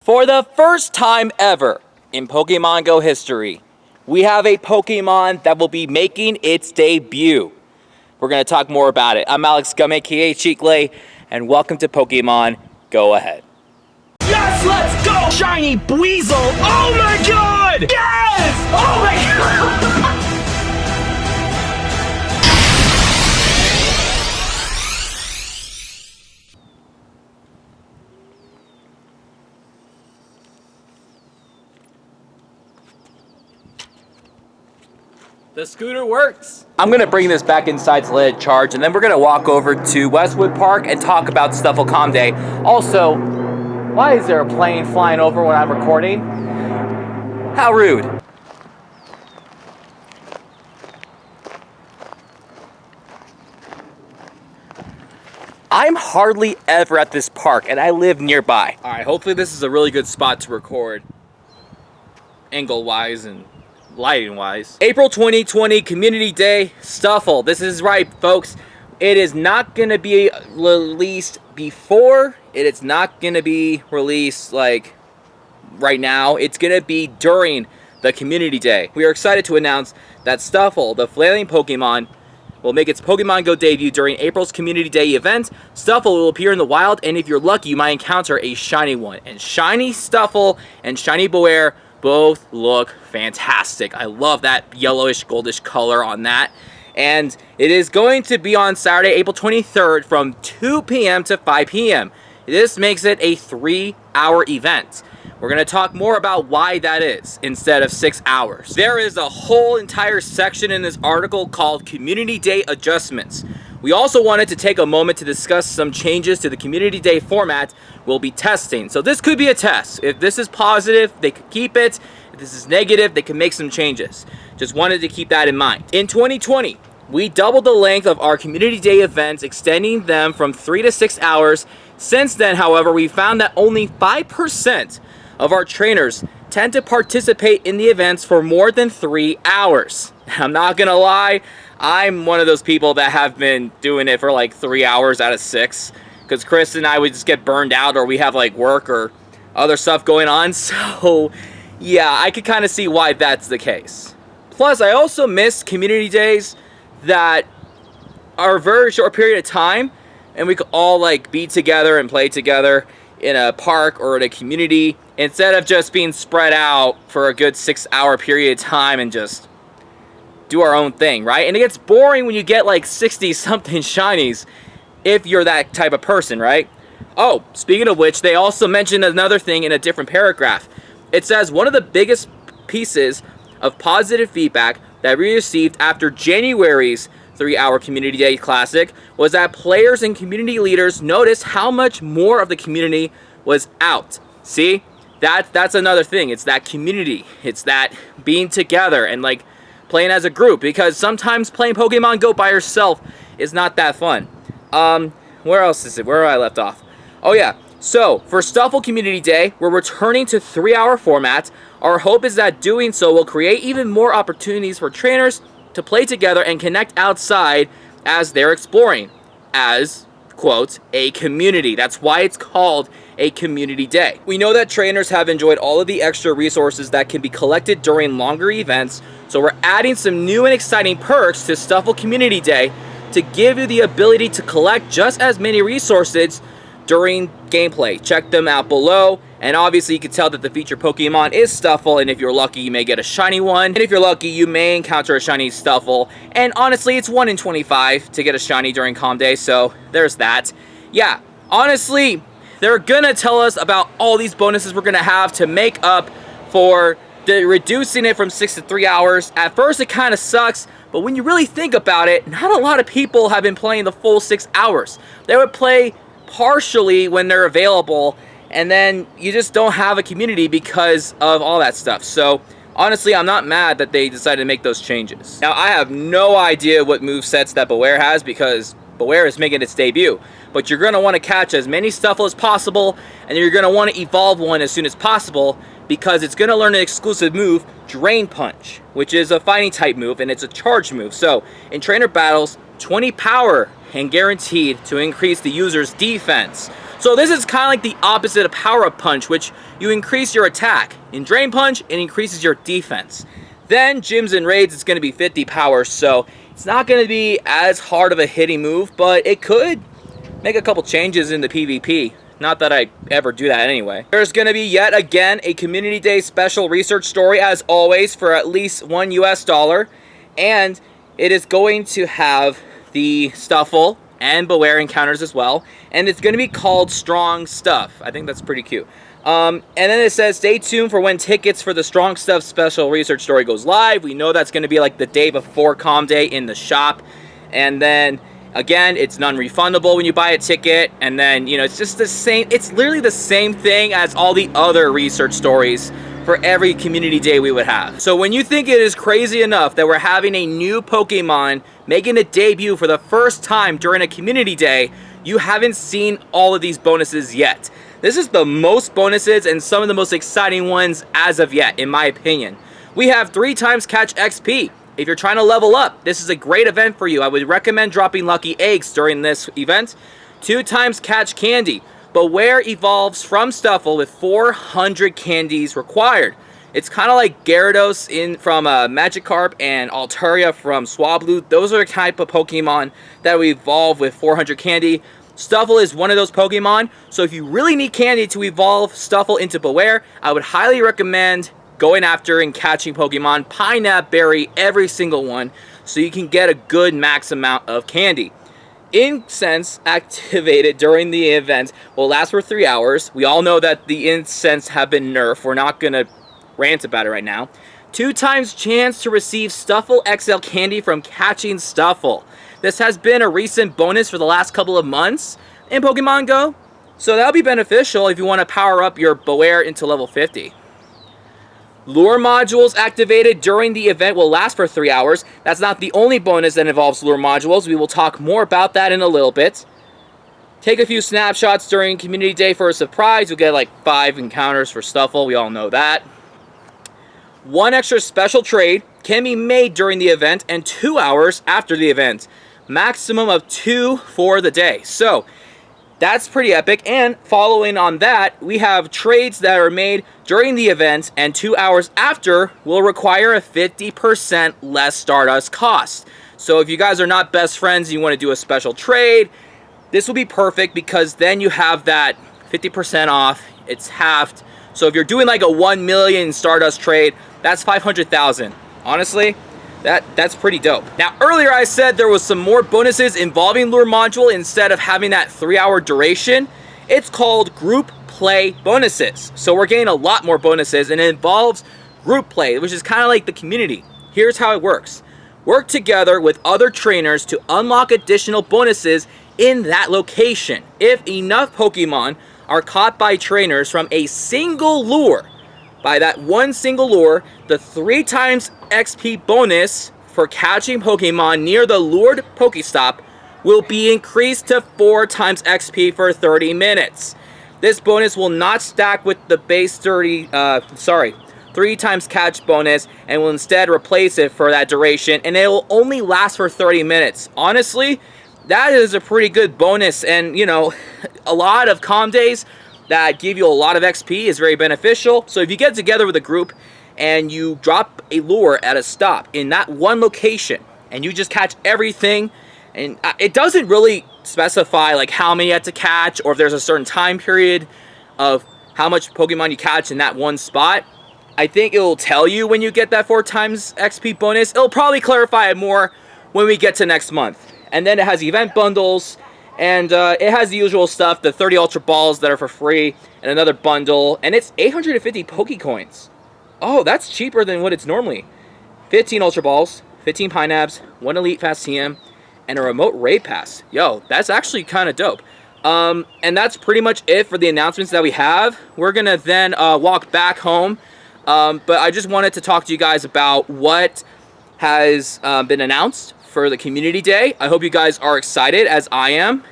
For the first time ever in Pokemon Go history, we have a Pokemon that will be making its debut. We're going to talk more about it. I'm Alex Gum, aka Cheeklay, and welcome to Pokemon Go Ahead. Yes, let's go! Shiny Buizel! Oh my god! Yes! Oh my god! The scooter works. I'm gonna bring this back inside to let it charge, and then we're gonna walk over to Westwood Park and talk about Stufful Community. Also, why is there a plane flying over when I'm recording? How rude. I'm hardly ever at this park, and I live nearby. All right, hopefully this is a really good spot to record, angle-wise and lighting-wise. April 2020, Community Day, Stufful. This is right, folks. It is not going to be released before. It is not going to be released, like, right now. It's going to be during the Community Day. We are excited to announce that Stufful, the flailing Pokemon, will make its Pokemon Go debut during April's Community Day event. Stufful will appear in the wild, and if you're lucky, you might encounter a shiny one. And shiny Stufful and shiny Beware both look fantastic. I love that yellowish goldish color on that. And it is going to be on Saturday, April 23rd from 2 p.m. to 5 p.m. This makes it a 3-hour event. We're going to talk more about why that is instead of 6 hours. There is a whole entire section in this article called Community Day Adjustments. We also wanted to take a moment to discuss some changes to the Community Day format we'll be testing. So this could be a test. If this is positive, they could keep it. If this is negative, they can make some changes. Just wanted to keep that in mind. In 2020, we doubled the length of our Community Day events, extending them from 3 to 6 hours. Since then, however, we found that only 5% of our trainers tend to participate in the events for more than 3 hours. I'm not gonna lie, I'm one of those people that have been doing it for like 3 hours out of 6, because Chris and I would just get burned out, or we have like work or other stuff going on. So yeah, I could kind of see why that's the case. Plus, I also miss community days that are a very short period of time, and we could all like be together and play together in a park or in a community, instead of just being spread out for a good 6-hour period of time and just do our own thing, right? And it gets boring when you get like 60-something shinies, if you're that type of person, right? Oh, speaking of which, they also mentioned another thing in a different paragraph. It says, one of the biggest pieces of positive feedback that we received after January's 3-hour Community Day Classic was that players and community leaders noticed how much more of the community was out. See? That's another thing. It's that community. It's that being together and like playing as a group, because sometimes playing Pokemon Go by yourself is not that fun. Where else is it? Where I left off? Oh yeah. So, for Stufful Community Day, we're returning to 3-hour format. Our hope is that doing so will create even more opportunities for trainers to play together and connect outside as they're exploring, as, quote, a community. That's why it's called a community day. We know that trainers have enjoyed all of the extra resources that can be collected during longer events, so we're adding some new and exciting perks to Stufful Community Day to give you the ability to collect just as many resources during gameplay. Check them out below, and obviously you can tell that the featured Pokemon is Stufful, and if you're lucky you may get a shiny one, and if you're lucky you may encounter a shiny Stufful, and honestly it's 1 in 25 to get a shiny during Comm Day, so there's that. Yeah, honestly, they're gonna tell us about all these bonuses we're gonna have to make up for reducing it from 6 to 3 hours. At first it kind of sucks, but when you really think about it, not a lot of people have been playing the full 6 hours. They would play partially when they're available, and then you just don't have a community because of all that stuff. So honestly, I'm not mad that they decided to make those changes. Now, I have no idea what movesets that Beware has, because Beware is making its debut, but you're going to want to catch as many Stufful as possible, and you're going to want to evolve one as soon as possible, because it's going to learn an exclusive move, Drain Punch, which is a fighting type move, and it's a charged move. So in trainer battles, 20 power and guaranteed to increase the user's defense. So this is kind of like the opposite of Power Up Punch, which you increase your attack. In Drain Punch, it increases your defense. Then Gyms and Raids, it's going to be 50 power, so it's not going to be as hard of a hitting move, but it could make a couple changes in the PvP. Not that I ever do that anyway. There's going to be yet again a Community Day special research story, as always, for at least $1 US. And it is going to have the Stufful and Beware encounters as well. And it's going to be called Strong Stuff. I think that's pretty cute. And then it says, stay tuned for when tickets for the Strong Stuff special research story goes live. We know that's going to be like the day before Com Day in the shop. And then, again, it's non-refundable when you buy a ticket. And then, you know, it's just the same. It's literally the same thing as all the other research stories for every Community Day we would have. So when you think it is crazy enough that we're having a new Pokemon making a debut for the first time during a Community Day, you haven't seen all of these bonuses yet. This is the most bonuses and some of the most exciting ones as of yet, in my opinion. We have 3 times catch XP. If you're trying to level up, this is a great event for you. I would recommend dropping lucky eggs during this event. 2 times catch candy. Beware evolves from Stufful with 400 candies required. It's kind of like Gyarados from Magikarp and Altaria from Swablu. Those are the type of Pokemon that we evolve with 400 candy. Stufful is one of those Pokemon, so if you really need candy to evolve Stufful into Beware, I would highly recommend going after and catching Pokemon, Pineapple Berry, every single one, so you can get a good max amount of candy. Incense activated during the event will last for 3 hours. We all know that the incense have been nerfed. We're not going to rant about it right now. 2 times chance to receive Stufful XL candy from catching Stufful. This has been a recent bonus for the last couple of months in Pokemon Go, so that'll be beneficial if you want to power up your Beware into level 50. Lure modules activated during the event will last for 3 hours. That's not the only bonus that involves lure modules. We will talk more about that in a little bit. Take a few snapshots during Community Day for a surprise. You'll get like 5 encounters for Stufful. We all know that. 1 extra special trade can be made during the event and 2 hours after the event. Maximum of 2 for the day. So that's pretty epic. And following on that, we have trades that are made during the event and 2 hours after will require a 50% less Stardust cost. So if you guys are not best friends and you want to do a special trade, this will be perfect because then you have that 50% off. It's halved. So if you're doing like a 1 million Stardust trade, that's 500,000. Honestly, that's pretty dope. Now, earlier I said there was some more bonuses involving Lure Module instead of having that 3-hour duration. It's called Group Play Bonuses. So we're getting a lot more bonuses, and it involves group play, which is kind of like the community. Here's how it works. Work together with other trainers to unlock additional bonuses in that location. If enough Pokemon are caught by trainers from a single lure, by that one single lure, the 3 times XP bonus for catching Pokemon near the lured Pokestop will be increased to 4 times XP for 30 minutes. This bonus will not stack with the base 3 times catch bonus and will instead replace it for that duration, and it will only last for 30 minutes. Honestly, that is a pretty good bonus, and you know, a lot of calm days that give you a lot of XP is very beneficial. So if you get together with a group and you drop a lure at a stop in that one location and you just catch everything, and it doesn't really specify like how many you have to catch or if there's a certain time period of how much Pokemon you catch in that one spot. I think it will tell you when you get that 4 times XP bonus. It'll probably clarify it more when we get to next month. And then it has event bundles, and it has the usual stuff, the 30 Ultra Balls that are for free, and another bundle, and it's 850 Pokecoins. Oh, that's cheaper than what it's normally. 15 Ultra Balls, 15 Pineapples, 1 Elite Fast TM, and a remote raid pass. Yo, that's actually kind of dope. And that's pretty much it for the announcements that we have. We're going to then walk back home, but I just wanted to talk to you guys about what has been announced for the Community Day. I hope you guys are excited as I am.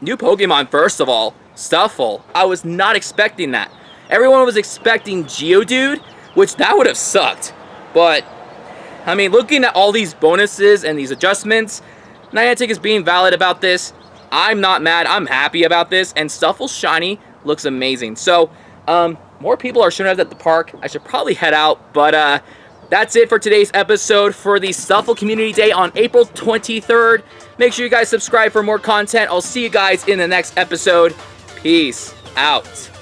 New Pokemon, first of all, Stufful. I was not expecting that. Everyone was expecting Geodude, which that would have sucked. But, I mean, looking at all these bonuses and these adjustments, Niantic is being valid about this. I'm not mad. I'm happy about this. And Stufful Shiny looks amazing. So, more people are showing up at the park. I should probably head out. But that's it for today's episode for the Stufful Community Day on April 23rd. Make sure you guys subscribe for more content. I'll see you guys in the next episode. Peace out.